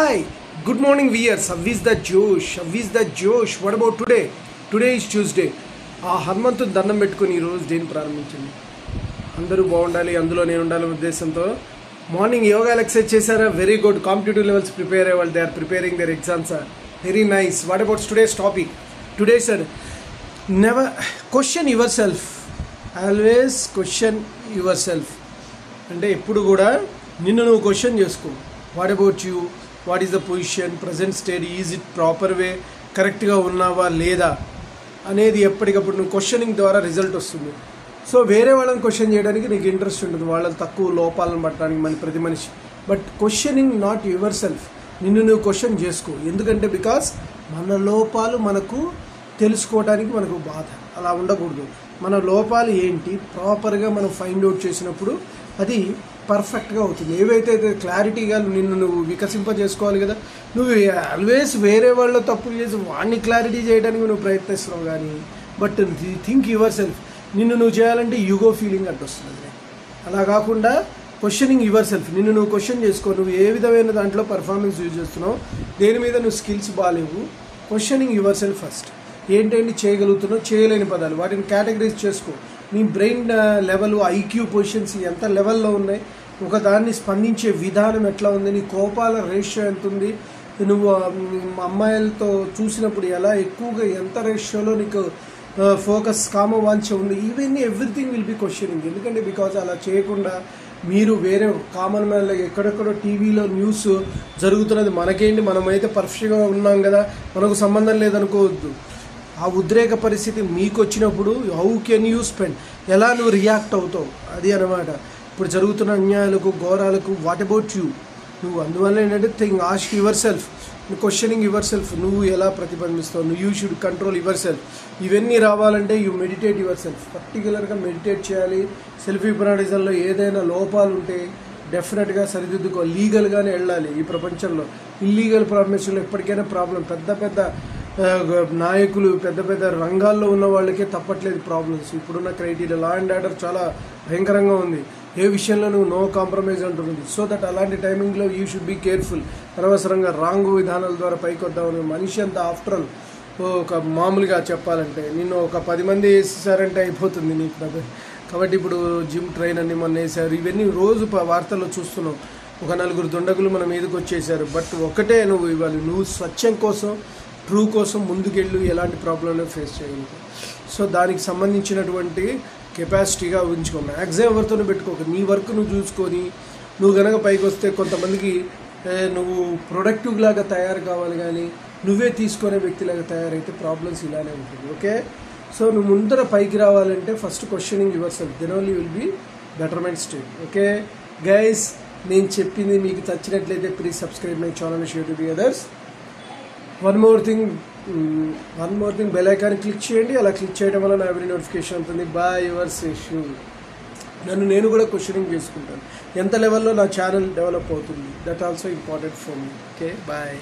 Hi, good morning viewers. How is the Josh? How is the Josh? What about today? Today is Tuesday. హనుమంతుని దండం పెట్టుకుని ఈరోజు దేని ప్రారంభించండి. అందరూ బాగుండాలి, అందులో నేను ఉండాలి ఉద్దేశంతో మార్నింగ్ యోగా ఎక్సర్సైజ్ చేశారా? Very good. Competitive levels prepare అయ్యే వాళ్ళు they are preparing their exams are very nice. What about today's topic? Today sir never question yourself. Always question yourself అంటే ఎప్పుడు కూడా నిన్ను నువ్వు క్వశ్చన్ చేసుకో. What about you? What is the position, present state, is it proper way, కరెక్ట్గా ఉన్నావా లేదా అనేది ఎప్పటికప్పుడు నువ్వు క్వశ్చనింగ్ ద్వారా రిజల్ట్ వస్తుంది. సో వేరే వాళ్ళని క్వశ్చన్ చేయడానికి నీకు ఇంట్రెస్ట్ ఉంటుంది, వాళ్ళ తక్కువ లోపాలను పట్టడానికి మన ప్రతి మనిషి. But questioning not your self. నిన్ను నువ్వు క్వశ్చన్ చేసుకో. ఎందుకంటే బికాస్ మన లోపాలు మనకు తెలుసుకోవడానికి మనకు బాధ. అలా ఉండకూడదు. మన లోపాలు ఏంటి ప్రాపర్గా మనం ఫైండ్ అవుట్ చేసినప్పుడు అది పర్ఫెక్ట్గా అవుతుంది. ఏవైతే క్లారిటీగా నిన్ను నువ్వు వికసింపజేసుకోవాలి కదా. నువ్వు ఆల్వేస్ వేరే వాళ్ళు తప్పులు చేసి వాడిని క్లారిటీ చేయడానికి నువ్వు ప్రయత్నిస్తున్నావు కానీ బట్ థింక్ యువర్ సెల్ఫ్. నిన్ను నువ్వు చేయాలంటే యుగో ఫీలింగ్ అంటే వస్తుంది. అలా కాకుండా క్వశ్చనింగ్ యువర్ సెల్ఫ్. నిన్ను నువ్వు క్వశ్చన్ చేసుకో. నువ్వు ఏ విధమైన దాంట్లో పర్ఫార్మెన్స్ యూజ్ చేస్తున్నావు, దేని మీద నువ్వు స్కిల్స్ బాగాలేవు. Questioning your self first. ఏంటంటే చేయగలుగుతున్నావు, చేయలేని పదాలు, వాటిని కేటగరైజ్ చేసుకో. నీ బ్రెయిన్ లెవెల్, ఐక్యూ పొజిషన్స్ ఎంత లెవెల్లో ఉన్నాయి, ఒక దాన్ని స్పందించే విధానం ఎట్లా ఉంది, నీ కోపాల రేషియో ఎంత ఉంది, నువ్వు అమ్మాయిలతో చూసినప్పుడు ఎలా ఎక్కువగా ఎంత రేషియోలో నీకు ఫోకస్ కామవాంఛ ఉంది. ఇవన్నీ ఎవ్రీథింగ్ విల్ బి క్వశ్చనింగ్. ఎందుకంటే బికాజ్ అలా చేయకుండా మీరు వేరే కామన్ మ్యాన్ ఎక్కడెక్కడో టీవీలో న్యూస్ జరుగుతున్నది మనకేంటి, మనమైతే పర్ఫెక్ట్గా ఉన్నాం కదా, మనకు సంబంధం లేదనుకోవద్దు. ఆ ఉద్రేక పరిస్థితి మీకు వచ్చినప్పుడు హౌ కెన్ యూ స్పెండ్, ఎలా నువ్వు రియాక్ట్ అవుతావు, అది అనమాట. ఇప్పుడు జరుగుతున్న అన్యాయాలకు, ఘోరాలకు వాట్ అబౌట్ యూ? నువ్వు అందువల్ల ఏంటంటే think, ask your self, questioning your self. నువ్వు ఎలా ప్రతిబింబిస్తావు, నువ్వు you should control your self. ఇవన్నీ రావాలంటే యూ మెడిటేట్ యువర్ సెల్ఫ్. పర్టికులర్గా మెడిటేట్ చేయాలి. సెల్ఫ్ హిప్నాటిజంలో ఏదైనా లోపాలు ఉంటే డెఫినెట్గా సరిదిద్దుకో. లీగల్గానే వెళ్ళాలి. ఈ ప్రపంచంలో ఇల్లీగల్ ప్రాబ్లమ్స్లో ఎప్పటికైనా ప్రాబ్లం. పెద్ద పెద్ద నాయకులు, పెద్ద పెద్ద రంగాల్లో ఉన్న వాళ్ళకే తప్పట్లేదు ప్రాబ్లమ్స్. ఇప్పుడున్న క్రైటీరియా, లా అండ్ ఆర్డర్ చాలా భయంకరంగా ఉంది. ఏ విషయంలో నువ్వు నో కాంప్రమైజ్ అంటుంది. సో దట్ అలాంటి టైమింగ్లో యూ షుడ్ బీ కేర్ఫుల్. అనవసరంగా రాంగ్ విధానాల ద్వారా పైకి వద్దామని మనిషి అంతా ఆఫ్టర్ ఆల్ ఒక మామూలుగా చెప్పాలంటే నిన్ను ఒక 10 మంది వేసేసారంటే అయిపోతుంది నీకు. కాబట్టి ఇప్పుడు జిమ్ ట్రైన్ అన్ని మొన్న వేసారు. ఇవన్నీ రోజు వార్తల్లో చూస్తున్నాం. ఒక 4 దుండగులు మన మీదకి వచ్చేసారు. బట్ ఒకటే నువ్వు ఇవ్వాలి, నువ్వు స్వచ్ఛం కోసం, ట్రూ కోసం ముందుకెళ్ళు. ఎలాంటి ప్రాబ్లంలో ఫేస్ చేయగలుగుతావు. సో దానికి సంబంధించినటువంటి కెపాసిటీగా ఉంచుకో. మ్యాక్సిమం ఎవరితోనూ పెట్టుకోక. నీ వర్క్ నువ్వు చూసుకొని నువ్వు కనుక పైకి వస్తే కొంతమందికి నువ్వు ప్రొడక్టివ్ లాగా తయారు కావాలి, కానీ నువ్వే తీసుకునే వ్యక్తిలాగా తయారైతే ప్రాబ్లమ్స్ ఇలానే ఉంటుంది. ఓకే, సో నువ్వు ముందర పైకి రావాలంటే first questioning yourself, then only will be betterment state. Okay guys, నేను చెప్పింది మీకు నచ్చినట్లయితే please subscribe my channel, share to be others. One more thing, bell icon click చేయండి. అలా క్లిక్ చేయడం వల్ల నా ఎవరి నోటిఫికేషన్ ఉంటుంది. Bye your Seshu. నేను కూడా క్వశ్చనింగ్ చేసుకుంటాను ఎంత లెవెల్లో నా ఛానల్ డెవలప్ అవుతుంది. That also important for me. Okay bye.